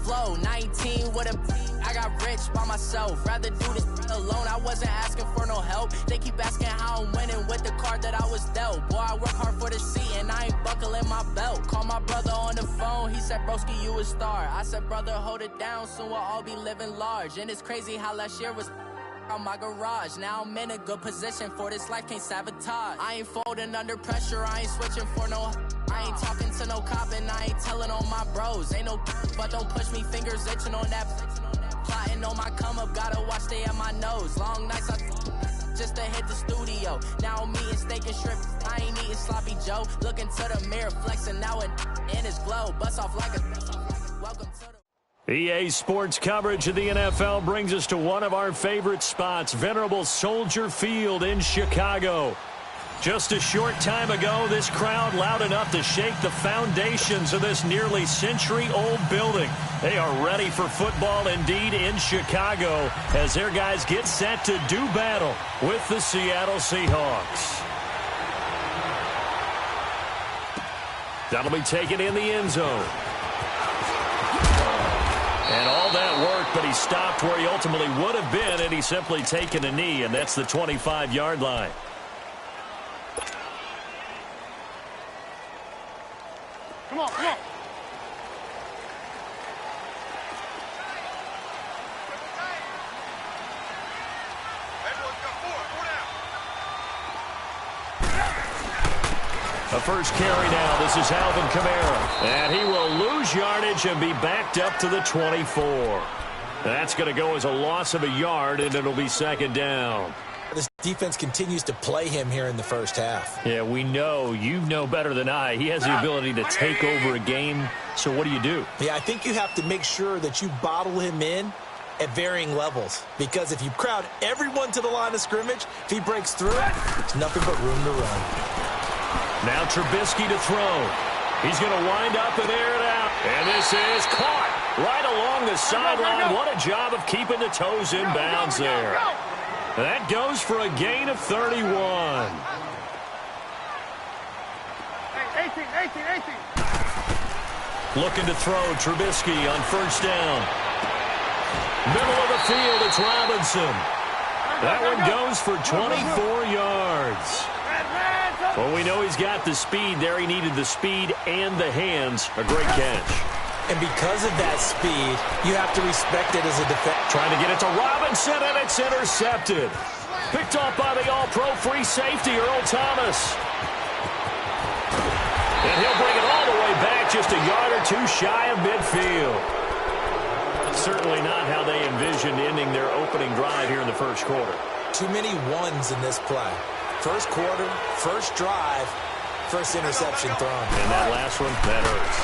flow. 19 with a I got rich by myself. Rather do this alone. I wasn't asking for no help. They keep asking how I'm winning with the card that I was dealt. Boy, I work hard for the seat and I ain't buckling my belt. Call my brother on the phone. He said, broski, you a star. I said, brother, hold it down. Soon we'll all be living large. And it's crazy how last year was on my garage. Now I'm in a good position for this life, can't sabotage. I ain't folding under pressure, I ain't switching for no. I ain't talking to no cop and I ain't telling on my bros. Ain't no but don't push me, fingers itching on that. Plotting on my come up, gotta watch stay at my nose. Long nights I just to hit the studio. Now I'm eating steak and shrimp, I ain't eating sloppy Joe. Looking to the mirror, flexing now and in his glow. Bust off like a welcome to the EA Sports coverage of the NFL brings us to one of our favorite spots, venerable Soldier Field in Chicago. Just a short time ago, this crowd loud enough to shake the foundations of this nearly century-old building. They are ready for football indeed in Chicago as their guys get set to do battle with the Seattle Seahawks. That'll be taken in the end zone. And all that work, but he stopped where he ultimately would have been, and he's simply taken a knee, and that's the 25-yard line. Come on, come on. A first carry now. This is Alvin Kamara. And he will lose yardage and be backed up to the 24. That's going to go as a loss of a yard, and it'll be second down. This defense continues to play him here in the first half. Yeah, we know. You know better than I. He has the ability to take over a game. So what do? Yeah, I think you have to make sure that you bottle him in at varying levels. Because if you crowd everyone to the line of scrimmage, if he breaks through, there's nothing but room to run. Now Trubisky to throw. He's going to wind up and air it out. And this is caught right along the sideline. What a job of keeping the toes in bounds there. That goes for a gain of 31. 18. Looking to throw Trubisky on first down. Middle of the field, it's Robinson. That one goes for 24 yards. Well, we know he's got the speed there. He needed the speed and the hands. A great catch. And because of that speed, you have to respect it as a defense. Trying to get it to Robinson, and it's intercepted. Picked off by the all-pro free safety, Earl Thomas. And he'll bring it all the way back, just a yard or two shy of midfield. Certainly not how they envisioned ending their opening drive here in the first quarter. Too many ones in this play. First quarter, first drive, first interception thrown. And that last one, that hurts.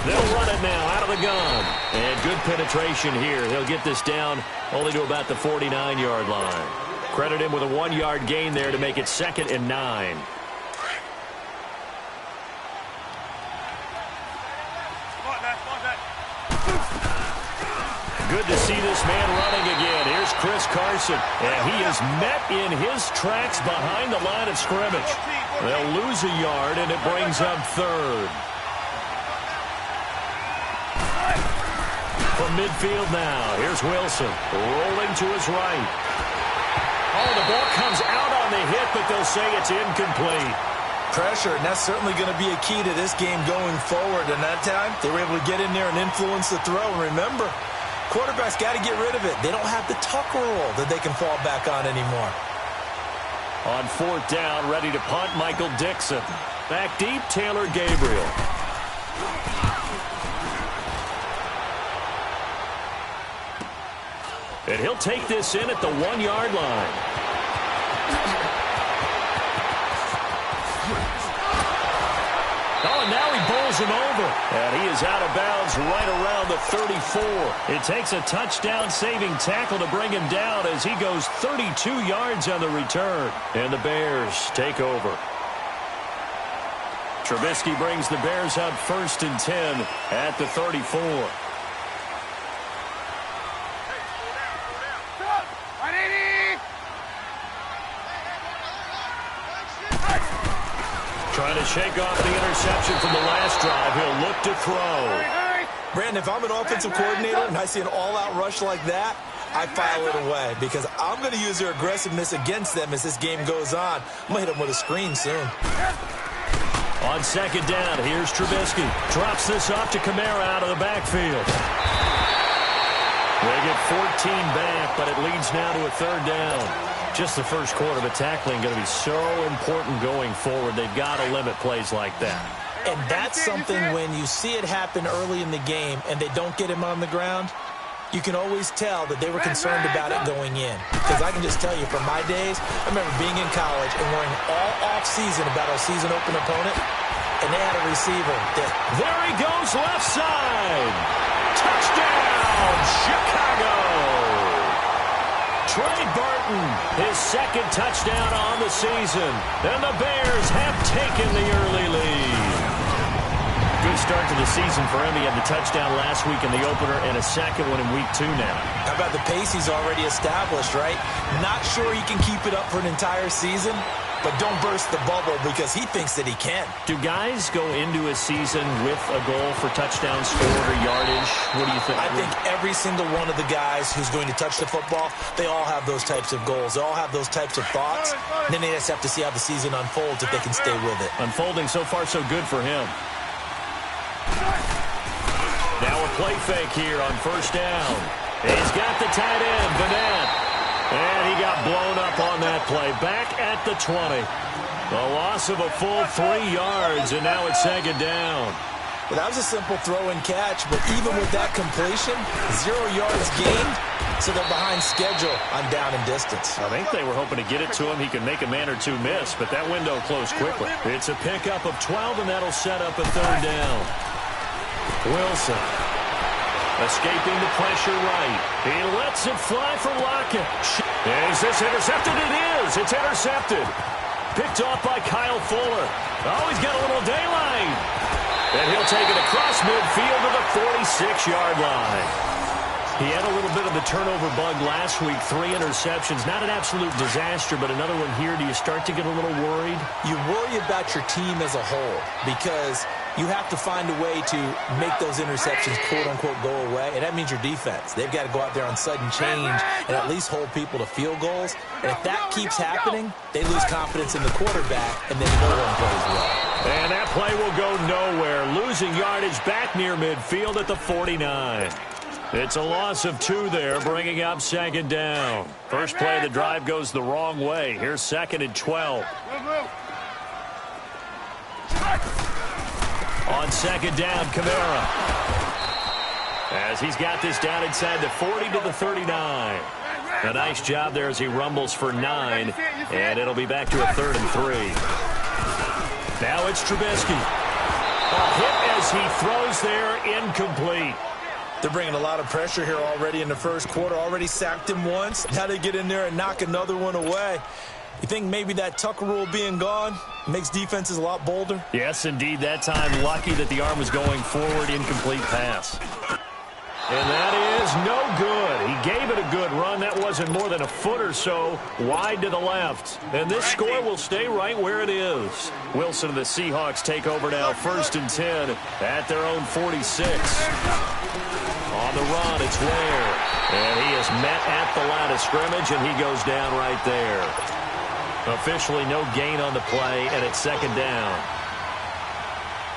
They'll run it now out of the gun. And good penetration here. He'll get this down only to about the 49-yard line. Credit him with a 1-yard gain there to make it 2nd and 9. Good to see this man running again. Here's Chris Carson. And he is met in his tracks behind the line of scrimmage. They'll lose a yard, and it brings up 3rd. From midfield now, here's Wilson. Rolling to his right. Oh, the ball comes out on the hit, but they'll say it's incomplete. Pressure, and that's certainly going to be a key to this game going forward. And that time, they were able to get in there and influence the throw. And remember, quarterback's got to get rid of it. They don't have the tuck rule that they can fall back on anymore. On 4th down, ready to punt, Michael Dixon. Back deep, Taylor Gabriel. And he'll take this in at the 1-yard line. Oh, and now he bowls him over. And he is out of bounds right around the 34. It takes a touchdown-saving tackle to bring him down as he goes 32 yards on the return. And the Bears take over. Trubisky brings the Bears up 1st and 10 at the 34. Trying to shake off the interception from the last drive. He'll look to throw. Brandon, if I'm an offensive coordinator and I see an all-out rush like that, I file it away because I'm going to use their aggressiveness against them as this game goes on. I'm going to hit them with a screen soon. On second down, here's Trubisky. Drops this off to Kamara out of the backfield. They get 14 back, but it leads now to a third down. Just the first quarter, but tackling going to be so important going forward. They've got to limit plays like that. And that's something when you see it happen early in the game and they don't get him on the ground, you can always tell that they were concerned about it going in. Because I can just tell you from my days, I remember being in college and worrying all off-season about our season open opponent, and they had a receiver. There he goes, left side. Touchdown, Chicago. Trey Burton, his second touchdown on the season. And the Bears have taken the early lead. Good start to the season for him. He had the touchdown last week in the opener and a second one in week 2 now. How about the pace he's already established, right? Not sure he can keep it up for an entire season, but don't burst the bubble because he thinks that he can. Do guys go into a season with a goal for touchdown scored or yardage? What do you think? I think every single one of the guys who's going to touch the football, they all have those types of goals. They all have those types of thoughts. And then they just have to see how the season unfolds if they can stay with it. Unfolding so far so good for him. Now a play fake here on first down. He's got the tight end, Vanette. And he got blown up on that play. Back at the 20. A loss of a full 3 yards, and now it's second down. Well, that was a simple throw and catch, but even with that completion, 0 yards gained, so they're behind schedule on down and distance. I think they were hoping to get it to him. He could make a man or two miss, but that window closed quickly. It's a pickup of 12, and that'll set up a third down. Wilson escaping the pressure right. He lets it fly for Lockett. Is this intercepted? It is. It's intercepted. Picked off by Kyle Fuller. Oh, he's got a little daylight. And he'll take it across midfield to the 46-yard line. He had a little bit of the turnover bug last week. 3 interceptions. Not an absolute disaster, but another one here. Do you start to get a little worried? You worry about your team as a whole because you have to find a way to make those interceptions, quote-unquote, go away, and that means your defense. They've got to go out there on sudden change and at least hold people to field goals. And if that keeps happening, they lose confidence in the quarterback, and then no one plays well. And that play will go nowhere. Losing yardage back near midfield at the 49. It's a loss of 2 there, bringing up second down. First play of the drive goes the wrong way. Here's second and 12. On second down, Kamara. As he's got this down inside the 40 to the 39. A nice job there as he rumbles for 9. And it'll be back to a third and 3. Now it's Trubisky. A hit as he throws there, incomplete. They're bringing a lot of pressure here already in the first quarter. Already sacked him once. Now they get in there and knock another one away. You think maybe that Tucker rule being gone makes defenses a lot bolder? Yes, indeed. That time, lucky that the arm was going forward, incomplete pass. And that is no good. He gave it a good run. That wasn't more than a foot or so wide to the left. And this score will stay right where it is. Wilson and the Seahawks take over now, 1st and 10 at their own 46. On the run, it's Ware. And he is met at the line of scrimmage, and he goes down right there. Officially no gain on the play, and it's second down.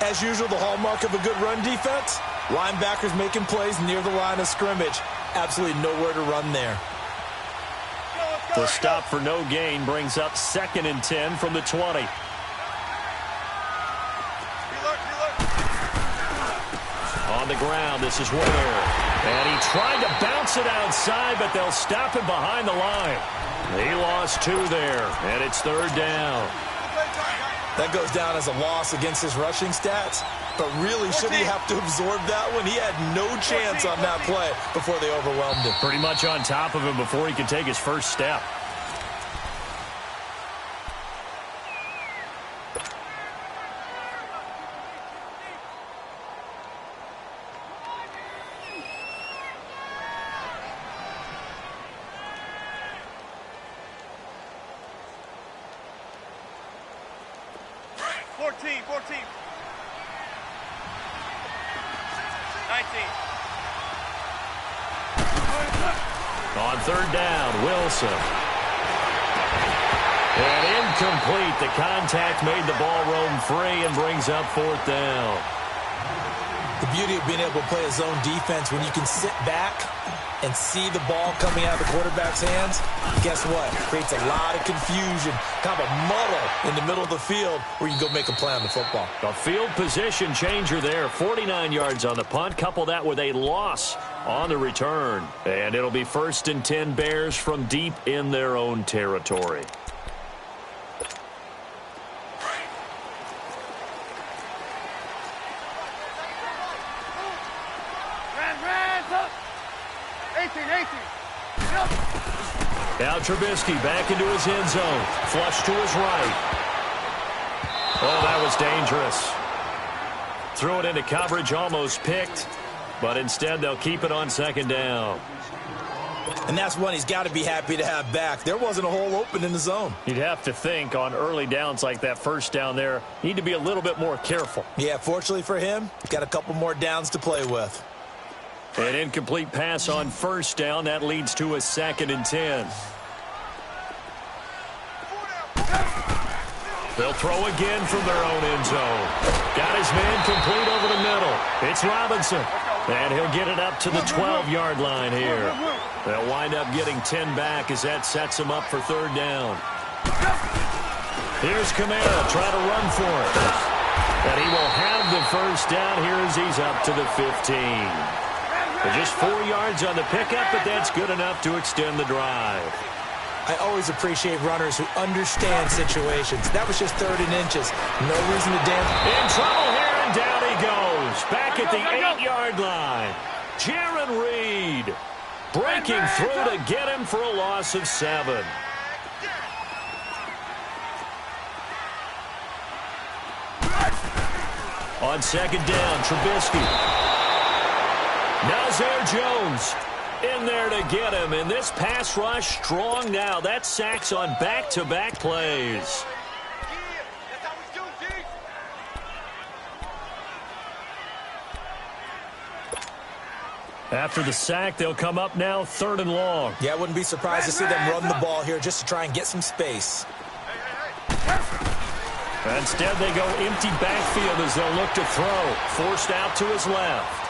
As usual, the hallmark of a good run defense, linebackers making plays near the line of scrimmage. Absolutely nowhere to run there. The stop for no gain brings up 2nd and 10 from the 20. On the ground, this is Ware. And he tried to bounce it outside, but they'll stop him behind the line. He lost 2 there, and it's third down. That goes down as a loss against his rushing stats, but really should he have to absorb that one? He had no chance on that play before they overwhelmed him. Pretty much on top of him before he could take his first step. On third down, Wilson. And incomplete. The contact made the ball roam free and brings up fourth down. The beauty of being able to play a zone defense when you can sit back and see the ball coming out of the quarterback's hands, guess what? Creates a lot of confusion, kind of a muddle in the middle of the field where you can go make a play on the football. A field position changer there. 49 yards on the punt. Couple that with a loss on the return. And it'll be 1st and 10 Bears from deep in their own territory. Now Trubisky back into his end zone. Flush to his right. Oh, that was dangerous. Threw it into coverage, almost picked. But instead, they'll keep it on 2nd down. And that's one he's got to be happy to have back. There wasn't a hole open in the zone. You'd have to think on early downs like that 1st down there, need to be a little bit more careful. Yeah, fortunately for him, got a couple more downs to play with. An incomplete pass on 1st down. That leads to a 2nd and 10. They'll throw again from their own end zone. Got his man complete over the middle. It's Robinson. And he'll get it up to the 12-yard line here. They'll wind up getting 10 back as that sets him up for 3rd down. Here's Kamara trying to run for it. And he will have the 1st down here as he's up to the 15. Just 4 yards on the pickup, but that's good enough to extend the drive. I always appreciate runners who understand situations. That was just 3rd and inches. No reason to dance. In trouble here, and down he goes. Back at the 8-yard line. Jaron Reed breaking through to get him for a loss of 7. On 2nd down, Trubisky. Nazir Jones in there to get him, and this pass rush strong now. That's sacks on back-to-back plays. After the sack, they'll come up now 3rd and long. Yeah, I wouldn't be surprised to see them run the ball here just to try and get some space. Instead, they go empty backfield as they'll look to throw. Forced out to his left.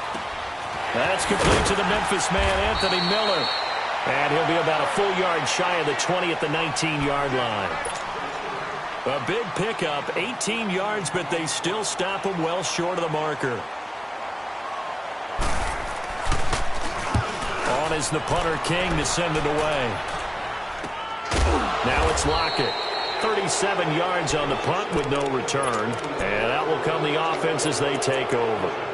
That's complete to the Memphis man, Anthony Miller. And he'll be about a full yard shy of the 20 at the 19-yard line. A big pickup, 18 yards, but they still stop him well short of the marker. On is the punter King to send it away. Now it's Lockett. 37 yards on the punt with no return. And out will come the offense as they take over.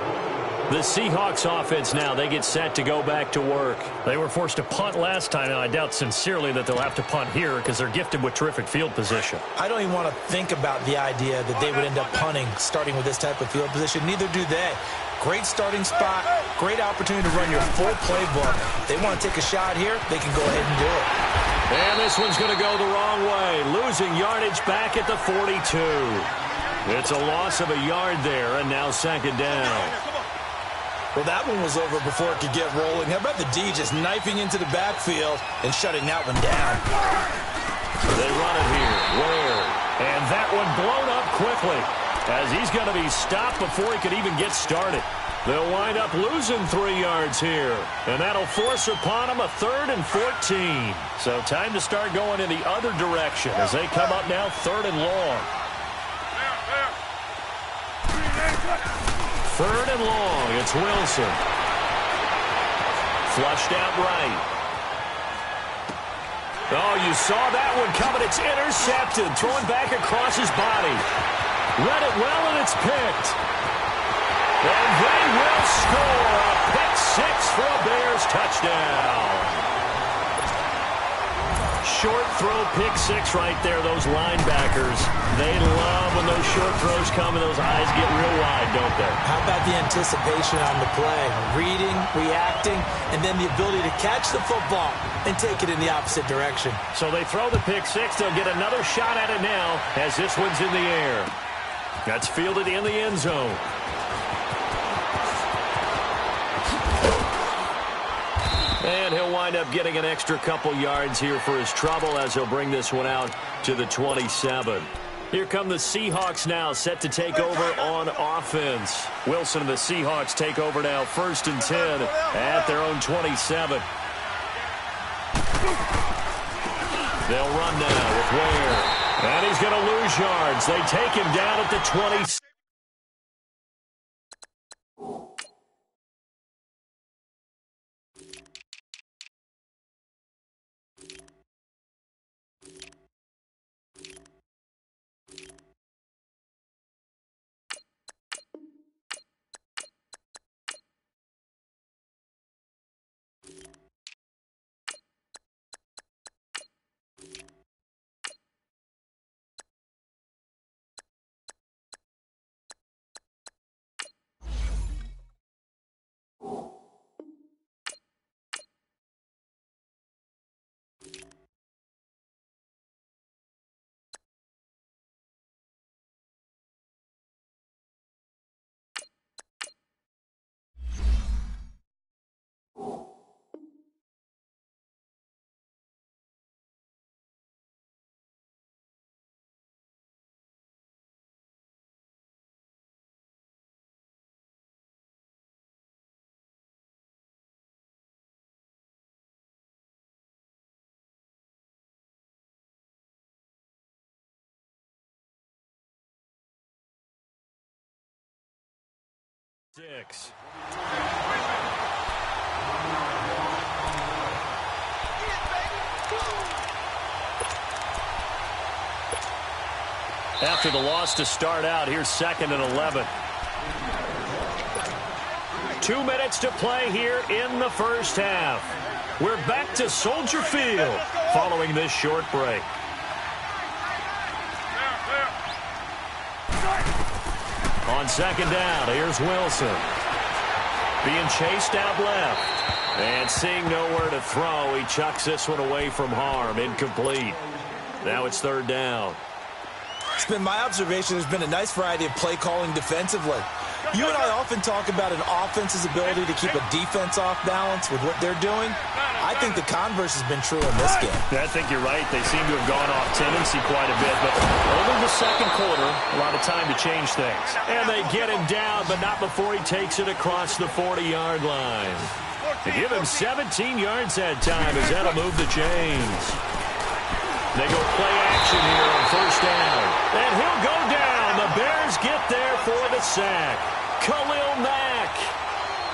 The Seahawks offense now, they get set to go back to work. They were forced to punt last time, and I doubt sincerely that they'll have to punt here because they're gifted with terrific field position. I don't even want to think about the idea that they would end up punting starting with this type of field position. Neither do they. Great starting spot, great opportunity to run your full playbook. They want to take a shot here, they can go ahead and do it. And this one's going to go the wrong way, losing yardage back at the 42. It's a loss of a yard there, and now 2nd down. Well, that one was over before it could get rolling. How about the D just knifing into the backfield and shutting that one down? They run it here. Ware. And that one blown up quickly as he's going to be stopped before he could even get started. They'll wind up losing 3 yards here. And that'll force upon them a 3rd and 14. So time to start going in the other direction as they come up now 3rd and long. 3rd and long, it's Wilson. Flushed out right. Oh, you saw that one coming. It's intercepted. Thrown back across his body. Read it well, and it's picked. And they will score a pick 6 for a Bears touchdown. Short throw, pick 6 right there. Those linebackers, they love when those short throws come and those eyes get real wide, don't they? How about the anticipation on the play? Reading, reacting, and then the ability to catch the football and take it in the opposite direction. So they throw the pick 6. They'll get another shot at it now as this one's in the air. That's fielded in the end zone. And he'll wind up getting an extra couple yards here for his trouble as he'll bring this one out to the 27. Here come the Seahawks now, set to take over on offense. Wilson and the Seahawks take over now, 1st and 10 at their own 27. They'll run now with Ware. And he's going to lose yards. They take him down at the 20. Six. After the loss to start out, here's 2nd and 11. 2 minutes to play here in the first half. We're back to Soldier Field following this short break. On 2nd down, here's Wilson. Being chased out left. And seeing nowhere to throw, he chucks this one away from harm. Incomplete. Now it's 3rd down. It's been my observation there's been a nice variety of play calling defensively. You and I often talk about an offense's ability to keep a defense off balance with what they're doing. I think the converse has been true in this game. I think you're right. They seem to have gone off tendency quite a bit, but over the 2nd quarter, a lot of time to change things. And they get him down, but not before he takes it across the 40-yard line. They give him 17 yards that time as that'll move the chains. They go play action here on 1st down. And he'll go down. The Bears get there for the sack. Khalil Mack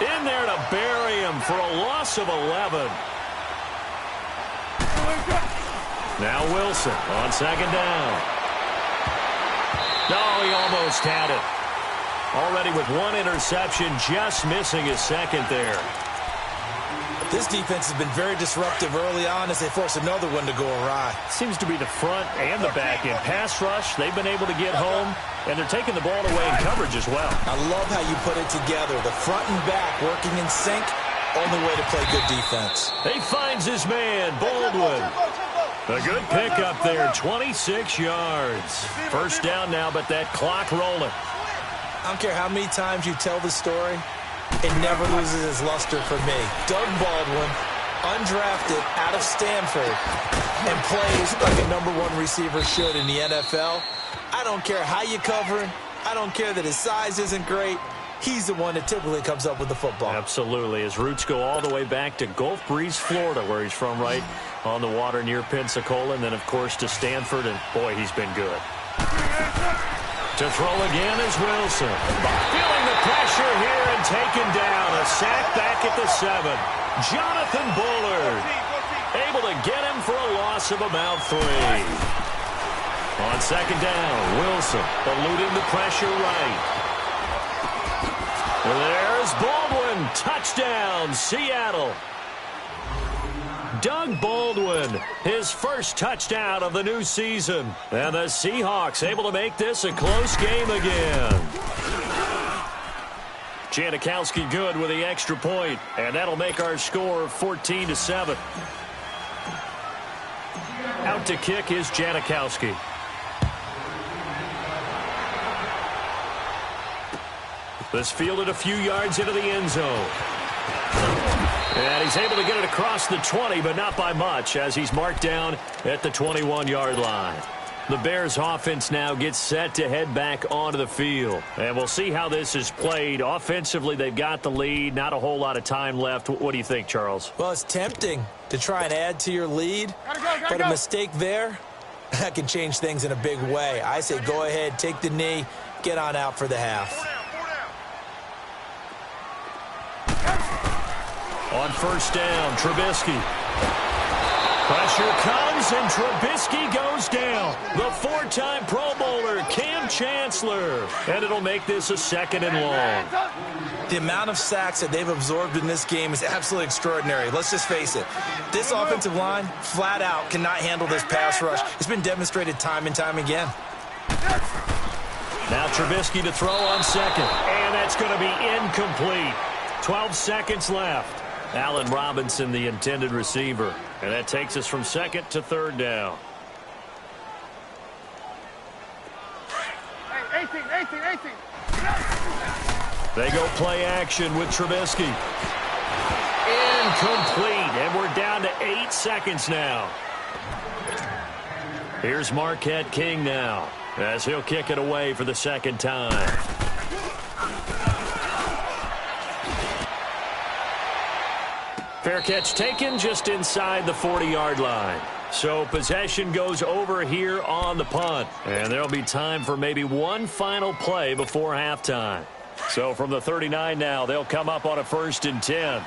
in there to bury him for a loss of 11. Now Wilson on 2nd down. No, he almost had it. Already with 1 interception, just missing his 2nd there. This defense has been very disruptive early on as they force another one to go awry. Seems to be the front and the back end. Pass rush, they've been able to get home, and they're taking the ball away in coverage as well. I love how you put it together. The front and back working in sync, only way to play good defense. He finds his man, Baldwin. A good pickup there, 26 yards. 1st down now, but that clock rolling. I don't care how many times you tell the story, it never loses its luster for me. Doug Baldwin, undrafted out of Stanford, and plays like a #1 receiver should in the NFL. I don't care how you cover him. I don't care that his size isn't great. He's the one that typically comes up with the football. Absolutely. His roots go all the way back to Gulf Breeze, Florida, where he's from, right on the water near Pensacola, and then, of course, to Stanford, and, boy, he's been good. To throw again is Wilson. Feeling the pressure here and taken down. A sack back at the 7. Jonathan Bullard able to get him for a loss of about 3. On 2nd down, Wilson eluding the pressure right. There's Baldwin. Touchdown, Seattle. Doug Baldwin, his first touchdown of the new season. And the Seahawks able to make this a close game again. Janikowski good with the extra point, and that'll make our score 14-7. Out to kick is Janikowski. This fielded a few yards into the end zone. And he's able to get it across the 20, but not by much, as he's marked down at the 21-yard line. The Bears offense now gets set to head back onto the field. And we'll see how this is played. Offensively, they've got the lead. Not a whole lot of time left. What do you think, Charles? Well, it's tempting to try and add to your lead, but a mistake there, that can change things in a big way. I say go ahead, take the knee, get on out for the half. On first down, Trubisky. Pressure comes, and Trubisky goes down. The four-time Pro Bowler, Cam Chancellor. And it'll make this a 2nd and long. The amount of sacks that they've absorbed in this game is absolutely extraordinary. Let's just face it. This offensive line, flat out, cannot handle this pass rush. It's been demonstrated time and time again. Now Trubisky to throw on second. And that's going to be incomplete. 12 seconds left. Allen Robinson, the intended receiver. And that takes us from 2nd to 3rd down. Hey, 18. They go play action with Trubisky. Incomplete. And we're down to 8 seconds now. Here's Marquette King now, as he'll kick it away for the 2nd time. Fair catch taken just inside the 40-yard line. So possession goes over here on the punt. And there'll be time for maybe one final play before halftime. So from the 39 now, they'll come up on a 1st and 10.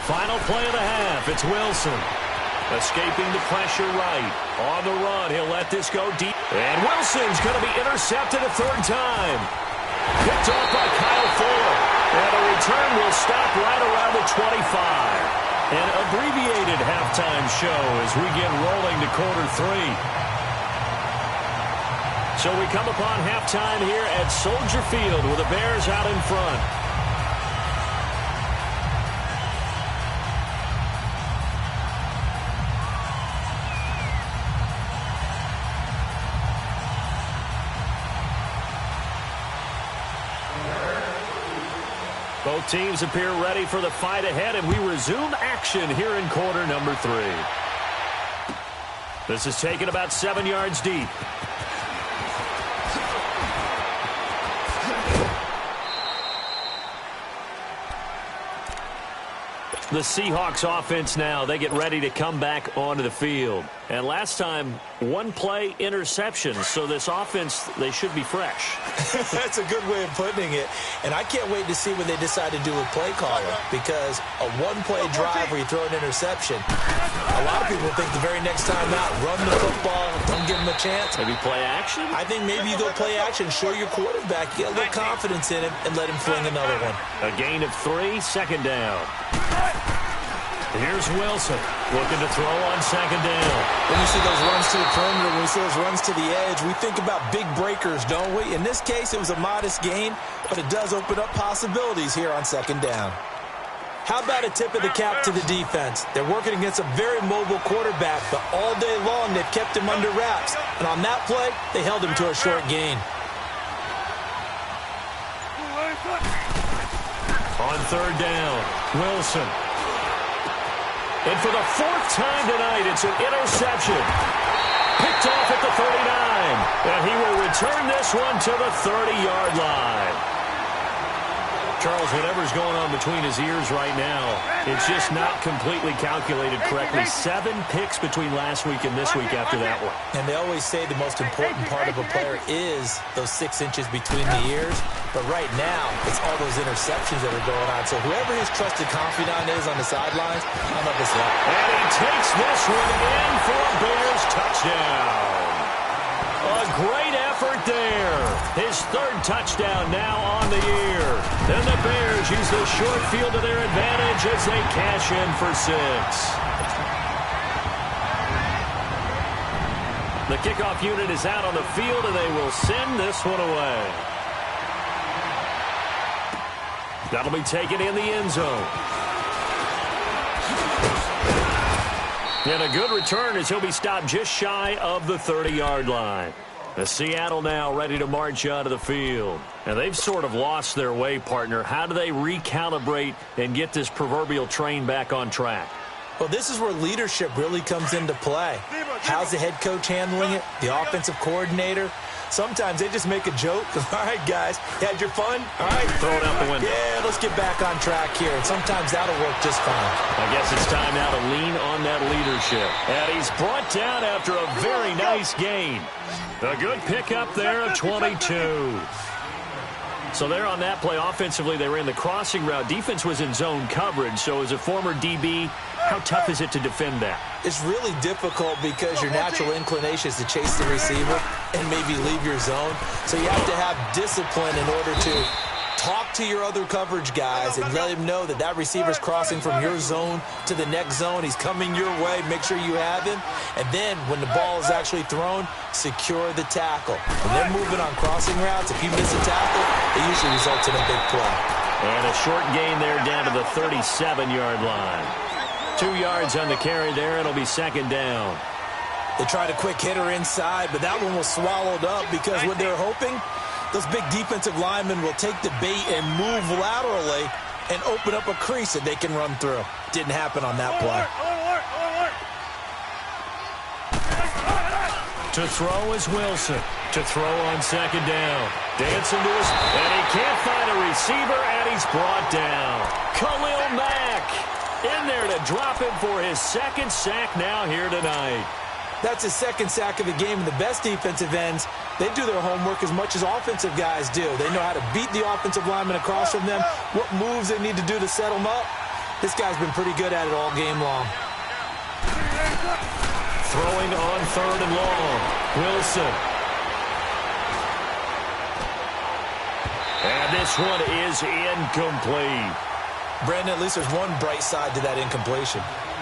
Final play of the half. It's Wilson. Escaping the pressure right. On the run, he'll let this go deep. And Wilson's going to be intercepted a 3rd time. Picked off by Kyle Fuller. And the return will stop right around the 25. An abbreviated halftime show as we get rolling to quarter 3. So we come upon halftime here at Soldier Field with the Bears out in front. Both teams appear ready for the fight ahead, and we resume action here in quarter number 3. This is taken about 7 yards deep. The Seahawks offense now, they get ready to come back onto the field. And last time, 1 play interception. So this offense, they should be fresh. That's a good way of putting it. And I can't wait to see what they decide to do with play calling. Because a 1-play drive where you throw an interception, a lot of people think the very next time out, run the football, don't give them a chance. Maybe play action? I think maybe you go play action, show your quarterback, get a little confidence in him, and let him fling another one. A gain of 3, 2nd down. Here's Wilson looking to throw on 2nd down. When you see those runs to the perimeter, when we see those runs to the edge, we think about big breakers, don't we? In this case, it was a modest gain, but it does open up possibilities here on 2nd down. How about a tip of the cap to the defense? They're working against a very mobile quarterback, but all day long they've kept him under wraps. And on that play, they held him to a short gain. On 3rd down, Wilson. And for the 4th time tonight, it's an interception. Picked off at the 39. And he will return this one to the 30-yard line. Charles, whatever's going on between his ears right now, it's just not completely calculated correctly. 7 picks between last week and this week after that one. And they always say the most important part of a player is those 6 inches between the ears. But right now, it's all those interceptions that are going on. So whoever his trusted confidant is on the sidelines, I'm up his luck. And he takes this one in for a Bears touchdown. A great effort there. His 3rd touchdown now on the year. Then the Bears use the short field to their advantage as they cash in for 6. The kickoff unit is out on the field, and they will send this one away. That'll be taken in the end zone. And a good return as he'll be stopped just shy of the 30-yard line. The Seattle now ready to march onto the field. And they've sort of lost their way, partner. How do they recalibrate and get this proverbial train back on track? Well, this is where leadership really comes into play. How's the head coach handling it? The offensive coordinator? Sometimes they just make a joke. All right, guys, had your fun? All right. Throw it out the window. Yeah, let's get back on track here. And sometimes that'll work just fine. I guess it's time now to lean on that leadership. And he's brought down after a very nice gain. A good pickup there of 22. So there on that play, offensively, they ran the crossing route. Defense was in zone coverage. So as a former DB, how tough is it to defend that? It's really difficult because your natural inclination is to chase the receiver and maybe leave your zone. So you have to have discipline in order to talk to your other coverage guys and let him know that that receiver's crossing from your zone to the next zone. He's coming your way. Make sure you have him. And then when the ball is actually thrown, secure the tackle. When they're moving on crossing routes, if you miss a tackle, it usually results in a big play. And a short gain there down to the 37-yard line. 2 yards on the carry there. It'll be second down. They tried a quick hitter inside, but that one was swallowed up because what they're hoping, those big defensive linemen will take the bait and move laterally and open up a crease that they can run through. Didn't happen on that play. To throw is Wilson. To throw on second down. Dancing to his... And he can't find a receiver, and he's brought down. Khalil Mack in there to drop him for his second sack now here tonight. That's his second sack of the game, and the best defensive ends, they do their homework as much as offensive guys do. They know how to beat the offensive lineman across from them, what moves they need to do to set them up. This guy's been pretty good at it all game long. Throwing on third and long. Wilson. And this one is incomplete. Brandon, at least there's one bright side to that incompletion.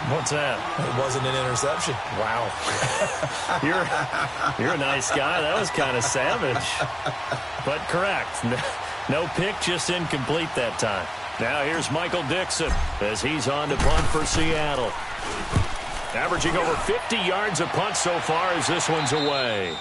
What's that? It wasn't an interception. Wow. You're a nice guy. That was kind of savage. But correct. No pick, just incomplete that time. Now here's Michael Dixon as he's on to punt for Seattle. Averaging over 50 yards a punt so far as this one's away.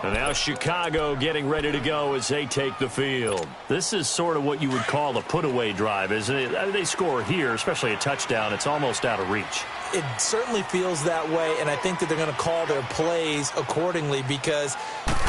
And now Chicago getting ready to go as they take the field. This is sort of what you would call a put-away drive, isn't it? I mean, they score here, especially a touchdown. It's almost out of reach. It certainly feels that way, and I think that they're going to call their plays accordingly because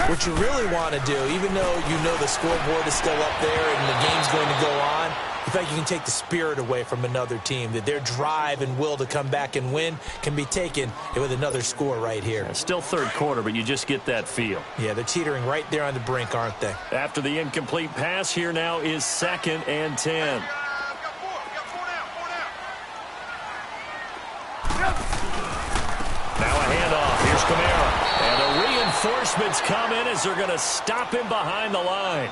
what you really want to do, even though you know the scoreboard is still up there and the game's going to go on, in fact, you can take the spirit away from another team, that their drive and will to come back and win can be taken with another score right here. Yeah, still third quarter, but you just get that feel. Yeah, they're teetering right there on the brink, aren't they? After the incomplete pass, here now is 2nd and 10. Now a handoff. Here's Kamara. And the reinforcements come in as they're going to stop him behind the line.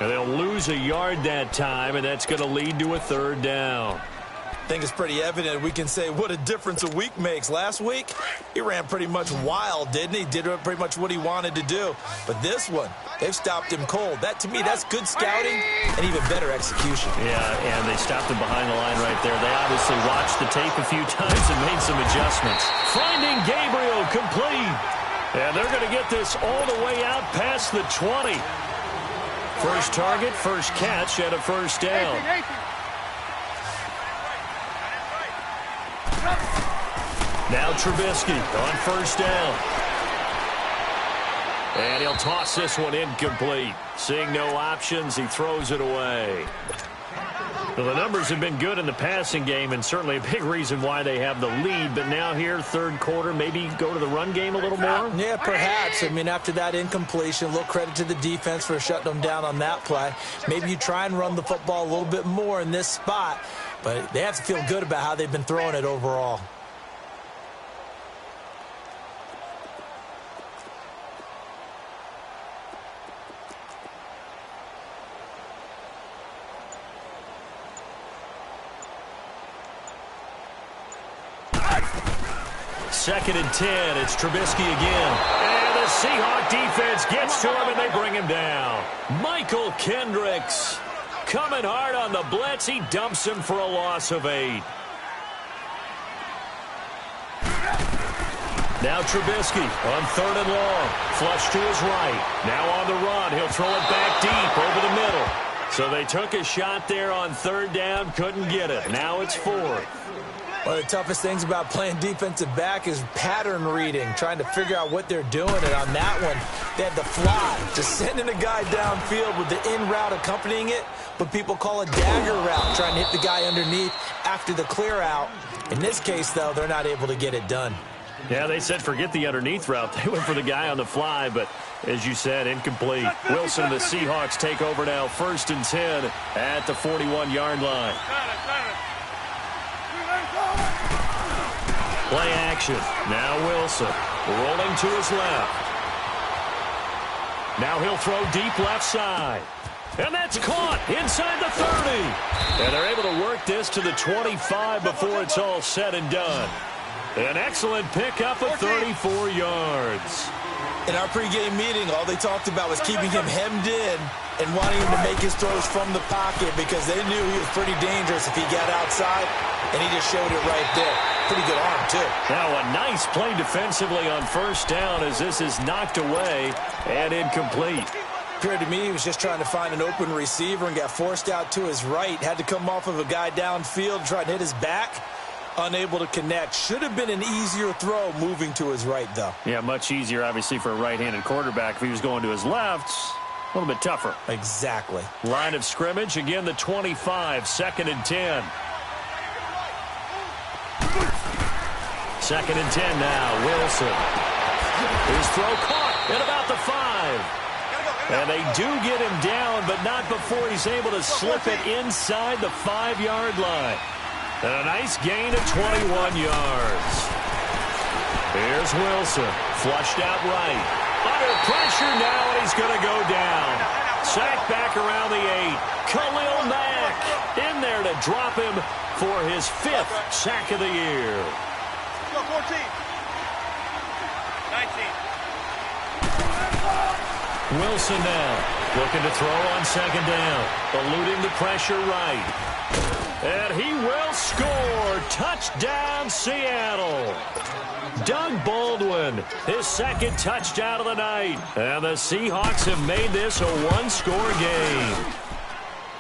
And they'll lose a yard that time, and that's going to lead to a third down. I think it's pretty evident we can say what a difference a week makes. Last week, he ran pretty much wild, didn't he? Did pretty much what he wanted to do. But this one, they've stopped him cold. That, to me, that's good scouting and even better execution. Yeah, and they stopped him behind the line right there. They obviously watched the tape a few times and made some adjustments. Finding Gabriel complete. And they're going to get this all the way out past the 20. First target, first catch, and a first down. Now Trubisky on first down. And he'll toss this one incomplete. Seeing no options, he throws it away. Well, the numbers have been good in the passing game, and certainly a big reason why they have the lead. But now here, third quarter, maybe go to the run game a little more? Yeah, perhaps. I mean, after that incompletion, a little credit to the defense for shutting them down on that play. Maybe you try and run the football a little bit more in this spot. But they have to feel good about how they've been throwing it overall. Second and 10. It's Trubisky again. And the Seahawk defense gets to him, and they bring him down. Michael Kendricks coming hard on the blitz. He dumps him for a loss of 8. Now Trubisky on 3rd and long. Flush to his right. Now on the run. He'll throw it back deep over the middle. So they took a shot there on 3rd down. Couldn't get it. Now it's 4th. One of the toughest things about playing defensive back is pattern reading, trying to figure out what they're doing. And on that one, they had the fly, just sending a guy downfield with the in route accompanying it, but people call a dagger route, trying to hit the guy underneath after the clear out. In this case, though, they're not able to get it done. Yeah, they said forget the underneath route. They went for the guy on the fly, but as you said, incomplete. Wilson and the Seahawks take over now, 1st and 10 at the 41-yard line. Play action. Now Wilson rolling to his left. Now he'll throw deep left side. And that's caught inside the 30. And they're able to work this to the 25 before it's all said and done. An excellent pickup of 34 yards. In our pregame meeting, all they talked about was keeping him hemmed in and wanting him to make his throws from the pocket because they knew he was pretty dangerous if he got outside, and he just showed it right there. Pretty good arm, too. Now a nice play defensively on 1st down as this is knocked away and incomplete. Appeared to me he was just trying to find an open receiver and got forced out to his right. Had to come off of a guy downfield, try to hit his back. Unable to connect. Should have been an easier throw moving to his right, though. Yeah, much easier, obviously, for a right-handed quarterback. If he was going to his left, a little bit tougher. Exactly. Line of scrimmage, again, the 25, 2nd and 10. 2nd and 10 now, Wilson. His throw caught at about the 5. And they do get him down, but not before he's able to slip it inside the 5-yard line. And a nice gain of 21 yards. Here's Wilson, flushed out right. Under pressure now, and he's going to go down. Sacked back around the 8. Khalil Mack in there to drop him for his 5th sack of the year. Let's go, 14. 19. Wilson now looking to throw on 2nd down. Eluding the pressure right. And he will score. Touchdown, Seattle. Doug Baldwin, his 2nd touchdown of the night. And the Seahawks have made this a one-score game.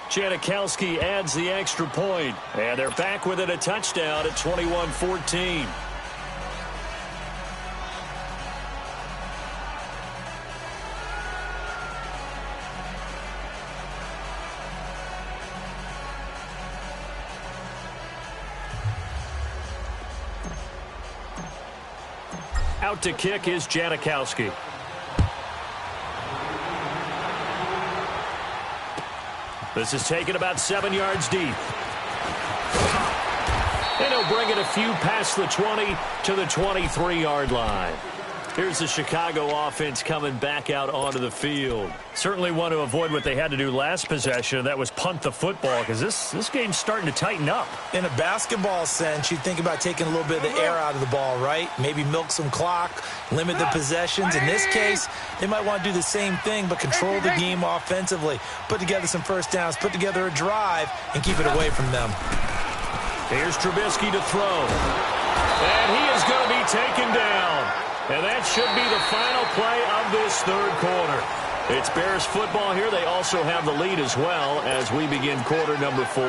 Janikowski adds the extra point. And they're back within a touchdown at 21-14. Out to kick is Janikowski. This is taken about 7 yards deep. And he'll bring it a few past the 20 to the 23-yard line. Here's the Chicago offense coming back out onto the field. Certainly want to avoid what they had to do last possession, and that was punt the football, because this game's starting to tighten up. In a basketball sense, you think about taking a little bit of the air out of the ball, right? Maybe milk some clock, limit the possessions. In this case, they might want to do the same thing, but control the game offensively. Put together some first downs, put together a drive, and keep it away from them. Here's Trubisky to throw. And he is going to be taken down. And that should be the final play of this 3rd quarter. It's Bears football here. They also have the lead as well as we begin quarter number 4.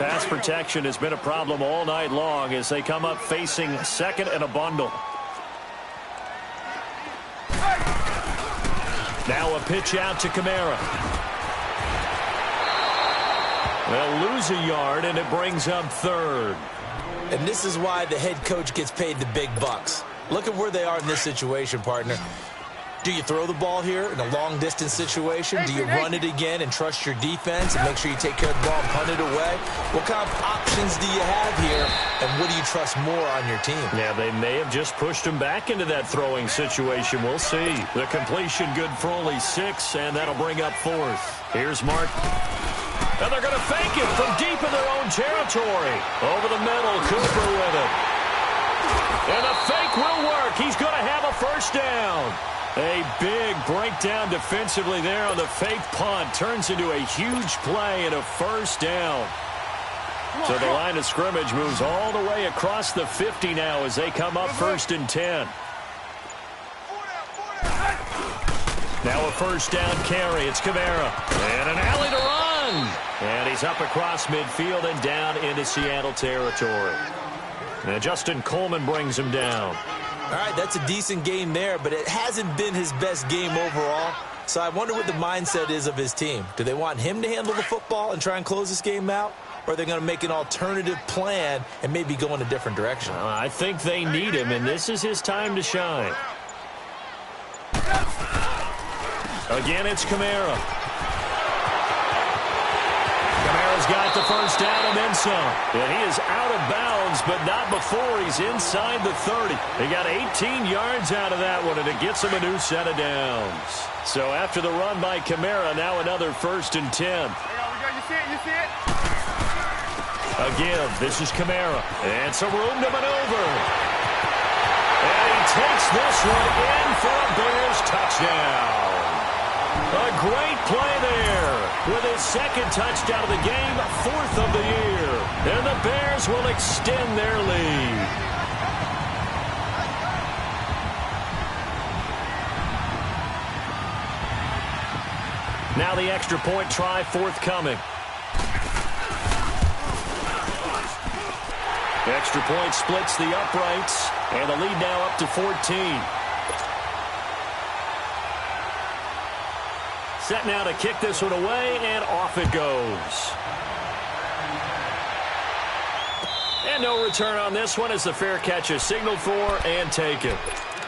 Pass protection has been a problem all night long as they come up facing 2nd and a bundle. Now a pitch out to Kamara. They'll lose a yard, and it brings up 3rd. And this is why the head coach gets paid the big bucks. Look at where they are in this situation, partner. Do you throw the ball here in a long-distance situation? Do you run it again and trust your defense and make sure you take care of the ball and punt it away? What kind of options do you have here, and what do you trust more on your team? Yeah, they may have just pushed him back into that throwing situation. We'll see. The completion good for only 6, and that'll bring up 4th. Here's Mark. And they're going to fake it from deep in their own territory. Over the middle, Cooper with it. And the fake will work. He's going to have a first down. A big breakdown defensively there on the fake punt. Turns into a huge play and a first down. So the line of scrimmage moves all the way across the 50 now as they come up 1st and 10. Now a first down carry. It's Kamara. And an alley to run. And he's up across midfield and down into Seattle territory. And Justin Coleman brings him down. All right, that's a decent game there, but it hasn't been his best game overall. So I wonder what the mindset is of his team. Do they want him to handle the football and try and close this game out? Or are they going to make an alternative plan and maybe go in a different direction? I think they need him, and this is his time to shine. Again, it's Kamara. Kamara's got the first down and then some. And he is out of bounds, but not before he's inside the 30. They got 18 yards out of that one, and it gets him a new set of downs. So after the run by Kamara, now another 1st and 10. You see it? Again, this is Kamara. And some room to maneuver. And he takes this one in for a Bears touchdown. A great play there with his 2nd touchdown of the game, 4th of the year. And the Bears will extend their lead. Now the extra point try forthcoming. Extra point splits the uprights, and the lead now up to 14. Set now to kick this one away, and off it goes. And no return on this one as the fair catch is signaled for and taken.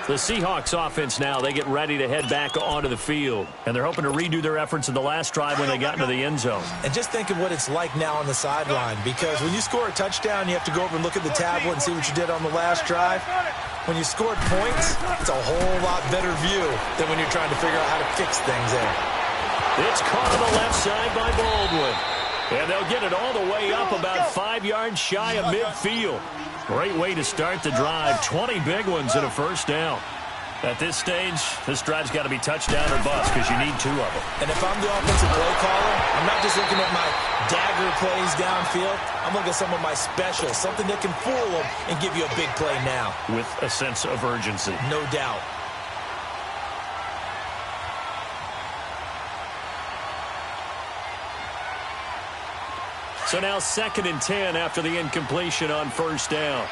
The Seahawks offense now, they get ready to head back onto the field. And they're hoping to redo their efforts in the last drive when they got into the end zone. And just think of what it's like now on the sideline, because when you score a touchdown, you have to go over and look at the tablet and see what you did on the last drive. When you scored points, it's a whole lot better view than when you're trying to figure out how to fix things there. It's caught on the left side by Baldwin. And they'll get it all the way up about 5 yards shy of midfield. Great way to start the drive. 20 big ones and a first down. At this stage, this drive's got to be touchdown or bust because you need 2 of them. And if I'm the offensive play caller, I'm not just looking at my dagger plays downfield. I'm looking at some of my specials, something that can fool them and give you a big play now. With a sense of urgency. No doubt. So now 2nd and 10 after the incompletion on first down.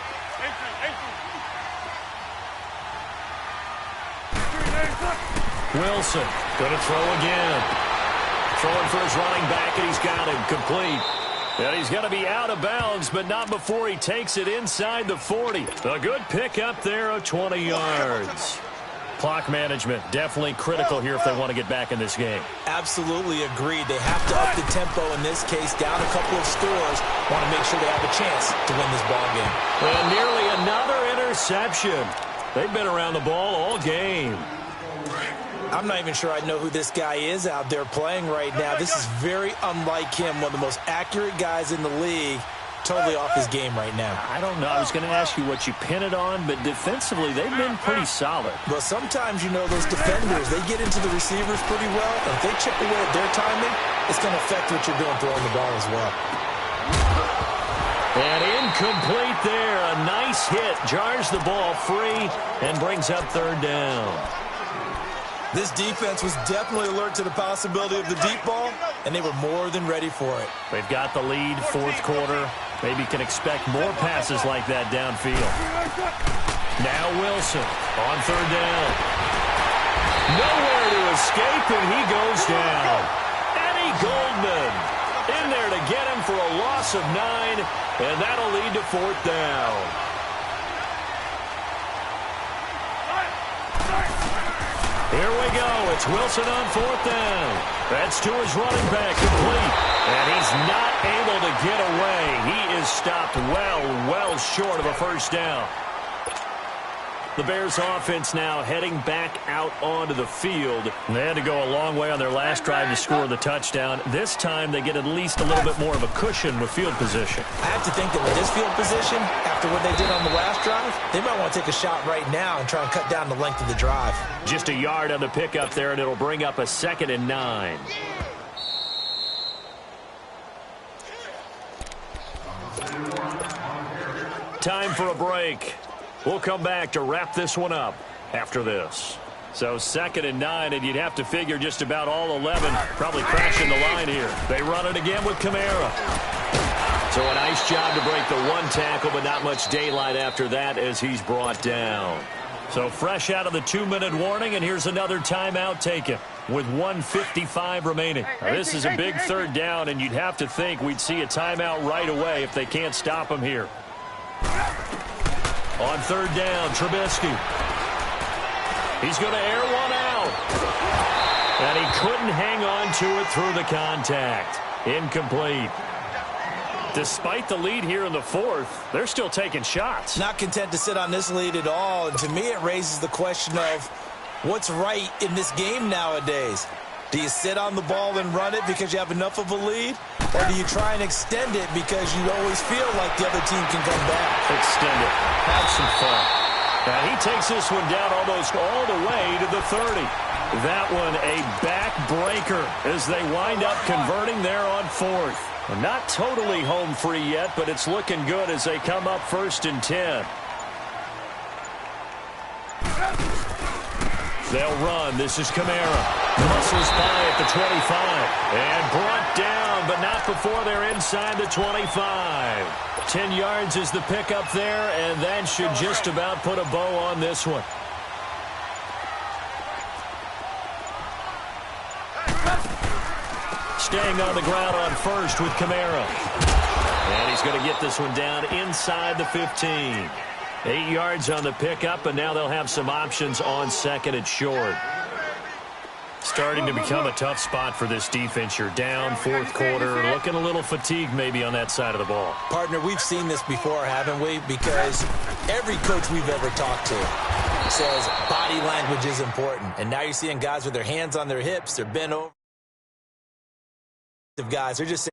Wilson going to throw again. Throwing for his running back, and he's got him complete. And he's going to be out of bounds, but not before he takes it inside the 40. A good pickup there of 20 yards. Clock management definitely critical here if they want to get back in this game. Absolutely agreed. They have to up the tempo in this case, down a couple of scores. Want to make sure they have a chance to win this ball game. And nearly another interception. They've been around the ball all game. I'm not even sure I know who this guy is out there playing right now. This is very unlike him, one of the most accurate guys in the league. Totally off his game right now. I don't know. I was going to ask you what you pin it on, but defensively, they've been pretty solid. Well, sometimes, you know, those defenders, they get into the receivers pretty well. And if they chip away at their timing, it's going to affect what you're doing throwing the ball as well. And incomplete there. A nice hit. Jars the ball free and brings up 3rd down. This defense was definitely alert to the possibility of the deep ball, and they were more than ready for it. They've got the lead, 4th quarter. Maybe can expect more passes like that downfield. Now Wilson on 3rd down. Nowhere to escape, and he goes down. Eddie Goldman in there to get him for a loss of 9, and that'll lead to 4th down. Here we go. It's Wilson on 4th down. That's to his running back, complete. And he's not able to get away. He is stopped well short of a first down. The Bears offense now heading back out onto the field. They had to go a long way on their last drive to score the touchdown. This time they get at least a little bit more of a cushion with field position. I have to think that with this field position, after what they did on the last drive, they might want to take a shot right now and try and cut down the length of the drive. Just a yard on the pickup there, and it'll bring up a 2nd and 9. Time for a break. We'll come back to wrap this one up after this. So 2nd and 9, and you'd have to figure just about all 11 probably crashing the line here. They run it again with Kamara. So a nice job to break the 1 tackle, but not much daylight after that as he's brought down. So fresh out of the 2-minute warning, and here's another timeout taken with 1:55 remaining. Now, this is a big 3rd down, and you'd have to think we'd see a timeout right away if they can't stop him here. On 3rd down, Trubisky. He's going to air one out. And he couldn't hang on to it through the contact. Incomplete. Despite the lead here in the 4th, they're still taking shots. Not content to sit on this lead at all. And to me, it raises the question of what's right in this game nowadays. Do you sit on the ball and run it because you have enough of a lead? Or do you try and extend it because you always feel like the other team can come back? Extend it. Have some fun. Now he takes this one down almost all the way to the 30. That one a backbreaker as they wind up converting there on 4th. Well, not totally home free yet, but it's looking good as they come up 1st and 10. They'll run. This is Kamara. Muscles by at the 25. And brought down, but not before they're inside the 25. 10 yards is the pickup there, and that should just about put a bow on this one. Staying on the ground on 1st with Kamara. And he's going to get this one down inside the 15. 8 yards on the pickup, and now they'll have some options on 2nd and short. Starting to become a tough spot for this defense. You're down 4th quarter, looking a little fatigued maybe on that side of the ball. Partner, we've seen this before, haven't we? Because every coach we've ever talked to says body language is important. And now you're seeing guys with their hands on their hips, they're bent over. Guys, they're just